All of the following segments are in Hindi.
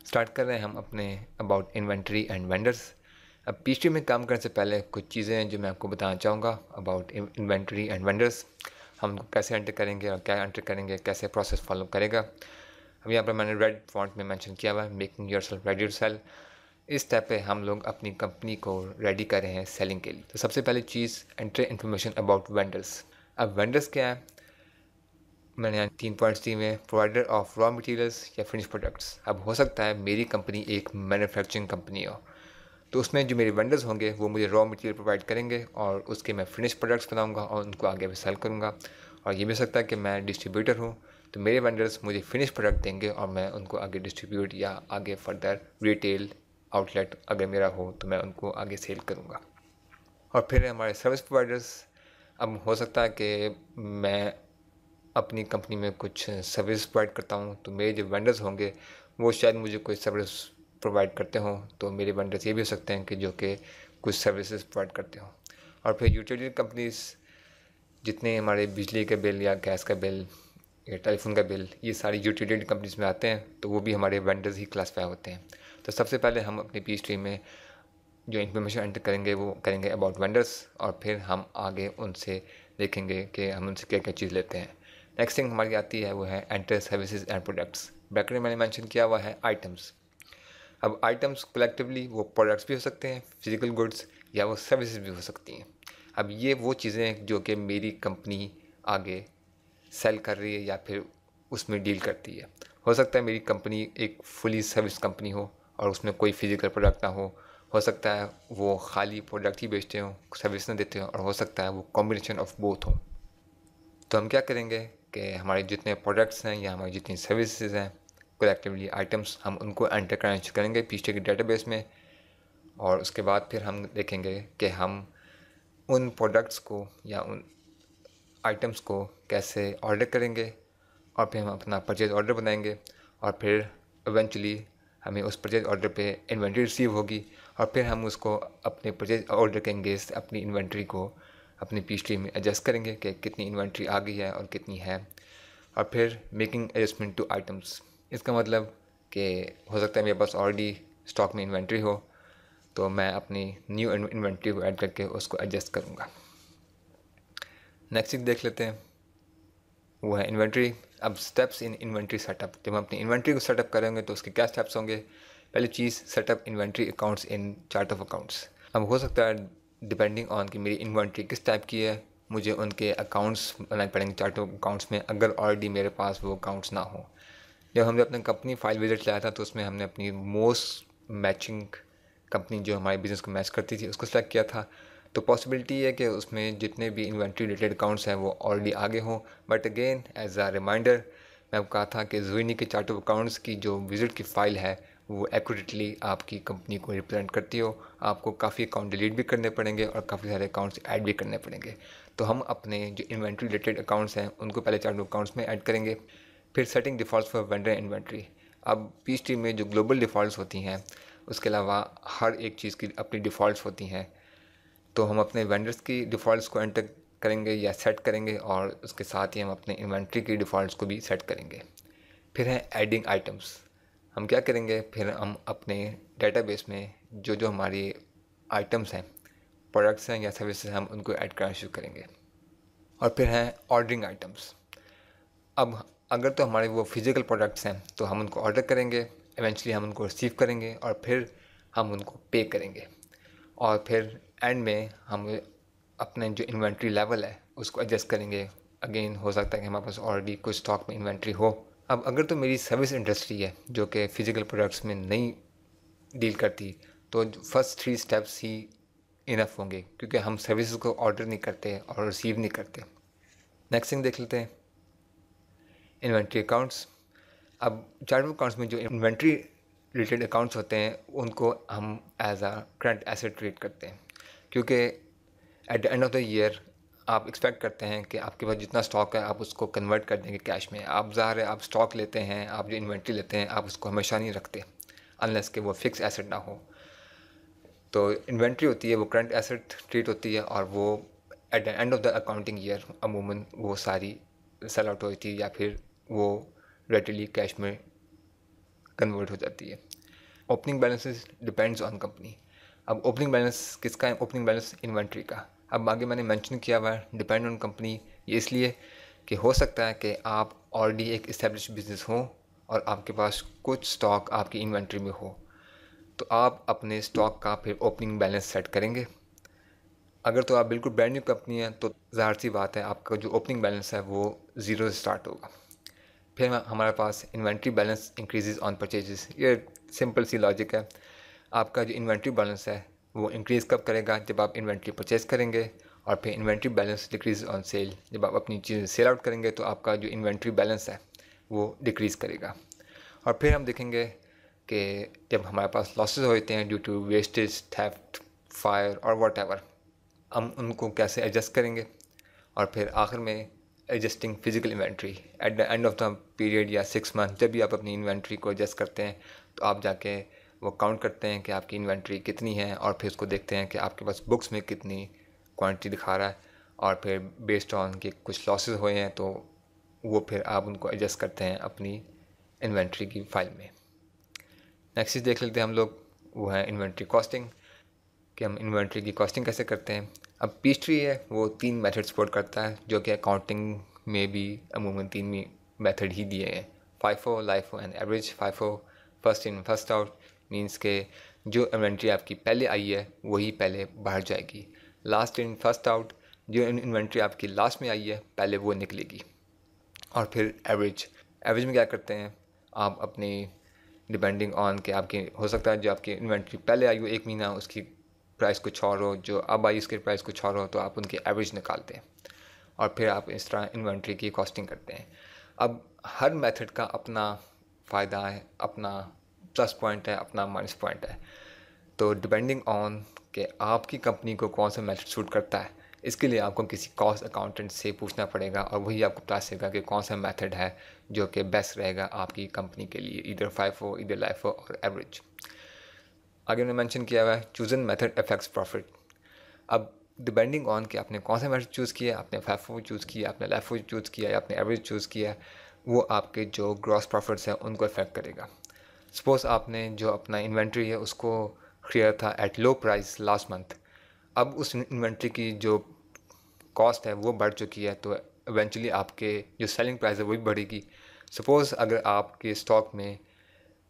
स्टार्ट कर रहे हैं हम अपने अबाउट इन्वेंटरी एंड वेंडर्स। अब पीएचडी में काम करने से पहले कुछ चीज़ें हैं जो मैं आपको बताना चाहूँगा अबाउट इन्वेंटरी एंड वेंडर्स। हम कैसे एंटर करेंगे और क्या एंटर करेंगे, कैसे प्रोसेस फॉलो करेगा। अब यहाँ पर मैंने रेड फॉन्ट में मेंशन किया हुआ है, making yourself ready to sell. इस स्टेप पे हम लोग अपनी कंपनी को रेडी कर रहे हैं सेलिंग के लिए। तो सबसे पहली चीज़, एंटर इन्फॉर्मेशन अबाउट वेंडर्स। अब वेंडर्स क्या है, मैंने यहाँ 3 पॉइंट्स दिए हुए, प्रोवाइडर ऑफ रॉ मटेरियल्स या फिनिश प्रोडक्ट्स। अब हो सकता है मेरी कंपनी एक मैन्युफैक्चरिंग कंपनी हो, तो उसमें जो मेरे वेंडर्स होंगे वो मुझे रॉ मटेरियल प्रोवाइड करेंगे और उसके मैं फिनिश प्रोडक्ट्स बनाऊंगा और उनको आगे भी सेल करूंगा। और ये भी हो सकता है कि मैं डिस्ट्रीब्यूटर हूँ, तो मेरे वेंडर्स मुझे फिनिश प्रोडक्ट देंगे और मैं उनको आगे डिस्ट्रीब्यूट या आगे फर्दर रिटेल आउटलेट अगर मेरा हो तो मैं उनको आगे सेल करूँगा। और फिर हमारे सर्विस प्रोवाइडर्स। अब हो सकता है कि मैं अपनी कंपनी में कुछ सर्विस प्रोवाइड करता हूँ, तो मेरे जो वेंडर्स होंगे वो शायद मुझे कोई सर्विस प्रोवाइड करते हों, तो मेरे वेंडर्स ये भी हो सकते हैं कि जो कि कुछ सर्विसेज प्रोवाइड करते हों। और फिर यूटिलिटी कंपनीज, जितने हमारे बिजली के बिल या गैस का बिल या टेलीफोन का बिल, ये सारी यूटिलिटी कंपनीज में आते हैं, तो वो भी हमारे वेंडर्स ही क्लासीफाई होते हैं। तो सबसे पहले हम अपनी पीएचडी में जो इन्फॉर्मेशन एंटर करेंगे वो करेंगे अबाउट वेंडर्स, और फिर हम आगे उनसे देखेंगे कि हम उनसे क्या क्या चीज़ लेते हैं। नेक्स्ट थिंग हमारी आती है वो है enter services and products. Bracket में मैंने मेंशन किया हुआ है आइटम्स। अब आइटम्स कलेक्टिवली वो प्रोडक्ट्स भी हो सकते हैं, फिजिकल गुड्स, या वो सर्विसेज भी हो सकती हैं। अब ये वो चीज़ें हैं जो कि मेरी कंपनी आगे सेल कर रही है या फिर उसमें डील करती है। हो सकता है मेरी कंपनी एक फुली सर्विस कंपनी हो और उसमें कोई फिजिकल प्रोडक्ट ना हो सकता है वो खाली प्रोडक्ट ही बेचते हों, सर्विस ना देते हों, और हो सकता है वो कॉम्बिनेशन ऑफ बोथ हो। तो हम क्या करेंगे कि हमारे जितने प्रोडक्ट्स हैं या हमारी जितनी सर्विसेज हैं, कलेक्टिवली आइटम्स, हम उनको एंटर करना शुरू करेंगे पीछे के डेटाबेस में। और उसके बाद फिर हम देखेंगे कि हम उन प्रोडक्ट्स को या उन आइटम्स को कैसे ऑर्डर करेंगे, और फिर हम अपना परचेज ऑर्डर बनाएंगे, और फिर इवेंचुअली हमें उस परचेज ऑर्डर पे इन्वेंट्री रिसीव होगी, और फिर हम उसको अपने परचेज ऑर्डर के अंगेंस्ट अपनी इन्वेंट्री को अपनी पीएचडी में एडजस्ट करेंगे कि कितनी इन्वेंट्री आ गई है और कितनी है। और फिर मेकिंग एडजस्टमेंट टू आइटम्स, इसका मतलब कि हो सकता है मेरे पास ऑलरेडी स्टॉक में इन्वेंट्री हो, तो मैं अपनी न्यू इन्वेंट्री को ऐड करके उसको एडजस्ट करूँगा। नेक्स्ट देख लेते हैं, वो है इन्वेंट्री। अब स्टेप्स इन इन्वेंट्री सेटअप। जब हम अपनी इन्वेंट्री को सेटअप करेंगे तो उसके क्या स्टेप्स होंगे। पहली चीज़, setup inventory accounts in chart of accounts. अब हो सकता है डिपेंडिंग ऑन कि मेरी इन्वेंट्री किस टाइप की है, मुझे उनके अकाउंट्स बनाने पड़ेंगे चार्ट ऑफ अकाउंट्स में, अगर ऑलरेडी मेरे पास वो अकाउंट्स ना हो। जब हमने अपने कंपनी फाइल विजिट लाया था तो उसमें हमने अपनी मोस्ट मैचिंग कंपनी जो हमारे बिज़नेस को मैच करती थी उसको सेलेक्ट किया था। तो पॉसिबिलिटी है कि उसमें जितने भी इन्वेंट्री रिलेटेड अकाउंट्स हैं वो ऑलरेडी आगे हों। But again as a reminder, मैं आपको कहा था कि ज़ुइनी के चार्ट ऑफ अकाउंट्स की जो विजिट की फ़ाइल है वो एक्यूरेटली आपकी कंपनी को रिप्रेजेंट करती हो। आपको काफ़ी अकाउंट डिलीट भी करने पड़ेंगे और काफ़ी सारे अकाउंट्स ऐड भी करने पड़ेंगे। तो हम अपने जो इन्वेंट्री रिलेटेड अकाउंट्स हैं उनको पहले चार्ट ऑफ अकाउंट्स में ऐड करेंगे। फिर setting defaults for vendor inventory. अब पीएचडी में जो ग्लोबल डिफ़ॉल्ट्स होती हैं, उसके अलावा हर एक चीज़ की अपनी डिफ़ॉल्ट्स होती हैं, तो हम अपने वेंडर्स की डिफ़ॉल्ट्स को एंटर करेंगे या सेट करेंगे, और उसके साथ ही हम अपने इन्वेंट्री की डिफ़ॉल्ट्स को भी सेट करेंगे। फिर है एडिंग आइटम्स। हम क्या करेंगे, फिर हम अपने डेटाबेस में जो जो हमारी आइटम्स हैं, प्रोडक्ट्स हैं या सर्विसेज, हम उनको ऐड करना शुरू करेंगे। और फिर हैं ऑर्डरिंग आइटम्स। अब अगर तो हमारे वो फिज़िकल प्रोडक्ट्स हैं तो हम उनको ऑर्डर करेंगे, इवेंचुअली हम उनको रिसीव करेंगे और फिर हम उनको पे करेंगे। और फिर एंड में हम अपने जो इन्वेंट्री लेवल है उसको एडजस्ट करेंगे। अगेन हो सकता है कि हमारे पास ऑलरेडी कुछ स्टॉक में इन्वेंट्री हो। अब अगर तो मेरी सर्विस इंडस्ट्री है जो कि फ़िज़िकल प्रोडक्ट्स में नहीं डील करती, तो फर्स्ट 3 स्टेप्स ही इनफ होंगे, क्योंकि हम सर्विसेज को ऑर्डर नहीं करते और रिसीव नहीं करते। नेक्स्ट थिंग देख लेते हैं, इन्वेंट्री अकाउंट्स। अब चार्ट ऑफ अकाउंट्स में जो इन्वेंट्री रिलेटेड अकाउंट्स होते हैं उनको हम as a current asset treat करते हैं, क्योंकि at the end of the year आप एक्सपेक्ट करते हैं कि आपके पास जितना स्टॉक है आप उसको कन्वर्ट कर देंगे कैश में। आप ज़ाहिर है आप स्टॉक लेते हैं, आप जो इन्वेंट्री लेते हैं आप उसको हमेशा नहीं रखते अनलेस कि वो फिक्स एसेट ना हो। तो इन्वेंट्री होती है वो करंट एसेट ट्रीट होती है, और वो eight the end of the accounting year अमूमन वो सारी सेल आउट होती है या फिर वो रेडिली कैश में कन्वर्ट हो जाती है। Opening balances depends on company. अब ओपनिंग बैलेंस किसका है? ओपनिंग बैलेंस इन्वेंट्री का। अब आगे मैंने मेंशन किया हुआ है डिपेंड ऑन कंपनी, ये इसलिए कि हो सकता है कि आप ऑलरेडी एक इस्टेब्लिश बिजनेस हो और आपके पास कुछ स्टॉक आपकी इन्वेंट्री में हो, तो आप अपने स्टॉक का फिर ओपनिंग बैलेंस सेट करेंगे। अगर तो आप बिल्कुल ब्रांड न्यू कंपनी है तो ज़ाहिर सी बात है आपका जो ओपनिंग बैलेंस है वो ज़ीरो से स्टार्ट होगा। फिर हमारे पास inventory balance increases on purchases. ये सिंपल सी लॉजिक है। आपका जो इन्वेंट्री बैलेंस है वो इंक्रीज़ कब करेगा? जब आप इन्वेंट्री परचेज करेंगे। और फिर inventory balance decrease on sale. जब आप अपनी चीज़ें सेल आउट करेंगे तो आपका जो इन्वेंट्री बैलेंस है वो डिक्रीज़ करेगा। और फिर हम देखेंगे कि जब हमारे पास लॉसेस होते हैं due to wastage, theft, fire और वॉट, हम उनको कैसे एडजस्ट करेंगे। और फिर आखिर में adjusting physical inventory at the end of the period या 6 मंथ, जब भी आप अपनी इन्वेंट्री को एडजस्ट करते हैं तो आप जाके वो काउंट करते हैं कि आपकी इन्वेंट्री कितनी है और फिर उसको देखते हैं कि आपके पास बुक्स में कितनी क्वांटिटी दिखा रहा है। और फिर बेस्ड ऑन के कुछ लॉसेस हुए हैं तो वो फिर आप उनको एडजस्ट करते हैं अपनी इन्वेंट्री की फाइल में। नेक्स्ट चीज़ देख लेते हैं हम लोग, वो है इन्वेंट्री कॉस्टिंग, कि हम इन्वेंट्री की कॉस्टिंग कैसे करते हैं। अब पीएचट्री है वो 3 मेथड सपोर्ट करता है, जो कि अकाउंटिंग में भी अमूमन 3 मेथड ही दिए हैं, FIFO, LIFO and average. FIFO first in first out means के जो इन्वेंट्री आपकी पहले आई है वही पहले बाहर जाएगी। लास्ट इन फर्स्ट आउट, जो इन्वेंट्री आपकी लास्ट में आई है पहले वो निकलेगी। और फिर एवरेज, एवरेज में क्या करते हैं आप अपनी डिपेंडिंग ऑन कि आपकी हो सकता है जो आपकी इन्वेंट्री पहले आई हो 1 महीना उसकी प्राइस कुछ और हो, जो अब आई उसकी प्राइस कुछ और हो, तो आप उनकी एवरेज निकालते हैं और फिर आप इस तरह इन्वेंट्री की कॉस्टिंग करते हैं। अब हर मेथड का अपना फ़ायदा है, अपना प्लस पॉइंट है, अपना माइनस पॉइंट है। तो डिपेंडिंग ऑन कि आपकी कंपनी को कौन सा मेथड सूट करता है, इसके लिए आपको किसी कॉस्ट अकाउंटेंट से पूछना पड़ेगा और वही आपको बता सकेगा कि कौन सा मेथड है जो कि बेस्ट रहेगा आपकी कंपनी के लिए, इधर फाइफो, इधर लाइफो और एवरेज। आगे मैंने मेंशन किया हुआ है चूजन मेथड अफेक्ट्स प्रॉफिट। अब डिपेंडिंग ऑन कि आपने कौन सा मेथड चूज़ किया, आपने फाइफो चूज़ किया, आपने लाइफो चूज़ किया या आपने एवरेज चूज़ किया, वो आपके जो ग्रॉस प्रॉफिट्स हैं उनको अफेक्ट करेगा। सपोज़ आपने जो अपना इन्वेंट्री है उसको खरीदा था at low price last month, अब उस इन्वेंट्री की जो कॉस्ट है वो बढ़ चुकी है, तो इवेंचुअली आपके जो सेलिंग प्राइस है वो भी बढ़ेगी। सपोज़ अगर आपके स्टॉक में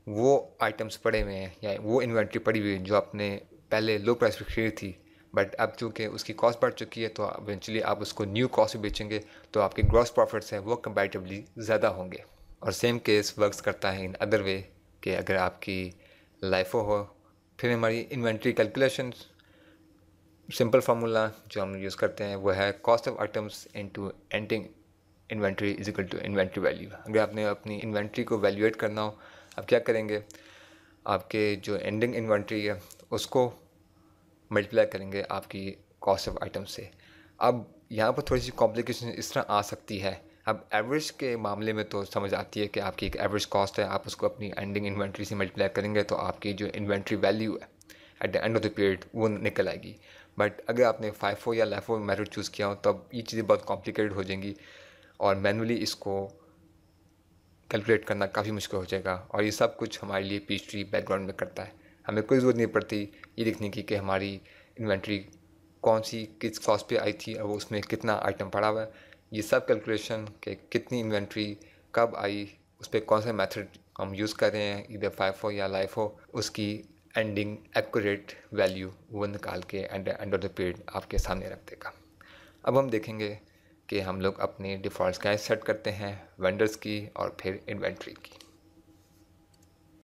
वो आइटम्स पड़े हुए हैं या वो इन्वेंट्री पड़ी हुई है जो आपने पहले लो प्राइस पे खरीदी थी, बट अब चूँकि उसकी कॉस्ट बढ़ चुकी है तो इवेंचुअली आप उसको न्यू कॉस्ट में बेचेंगे, तो आपके ग्रॉस प्रॉफिट्स हैं वो कंपैरेटिवली ज़्यादा होंगे। और सेम केस वर्क्स करता है इन अदर वे कि अगर आपकी लाइफो हो, फिर हमारी इन्वेंट्री कैलकुलेशन सिंपल फार्मूला जो हम यूज़ करते हैं वो है cost of items into ending inventory is equal to inventory value. अगर आपने अपनी इन्वेंट्री को वैल्यूएट करना हो, आप क्या करेंगे, आपके जो एंडिंग इन्वेंट्री है उसको मल्टीप्लाई करेंगे आपकी कॉस्ट ऑफ आइटम से। अब यहाँ पर थोड़ी सी कॉम्प्लिकेशन इस तरह आ सकती है। अब एवरेज के मामले में तो समझ आती है कि आपकी एक एवरेज कॉस्ट है, आप उसको अपनी एंडिंग इन्वेंट्री से मल्टीप्लाई करेंगे तो आपकी जो इन्वेंट्री वैल्यू है eight the end of the period वो निकल आएगी। बट अगर आपने फाइफो या लाइफो मेथड चूज़ किया हो तब ये चीज़ें बहुत कॉम्प्लिकेटेड हो जाएंगी और मैनुअली इसको कैलकुलेट करना काफ़ी मुश्किल हो जाएगा। और ये सब कुछ हमारे लिए पीएचडी बैकग्राउंड में करता है, हमें कोई ज़रूरत नहीं पड़ती ये देखने की कि हमारी इन्वेंट्री कौन सी किस कॉस्ट पे आई थी और उसमें कितना आइटम पड़ा हुआ है। ये सब कैलकुलेशन कि कितनी इन्वेंट्री कब आई, उस पर कौन सा मेथड हम यूज़ कर रहे हैं, इधर फाइफो या लाइफो, उसकी एंडिंग एक्यूरेट वैल्यू वो निकाल के एंड ऑफ द पीरियड आपके सामने रख देगा। अब हम देखेंगे कि हम लोग अपनी डिफ़ॉल्ट कैसे सेट करते हैं, वेंडर्स की और फिर इन्वेंट्री की।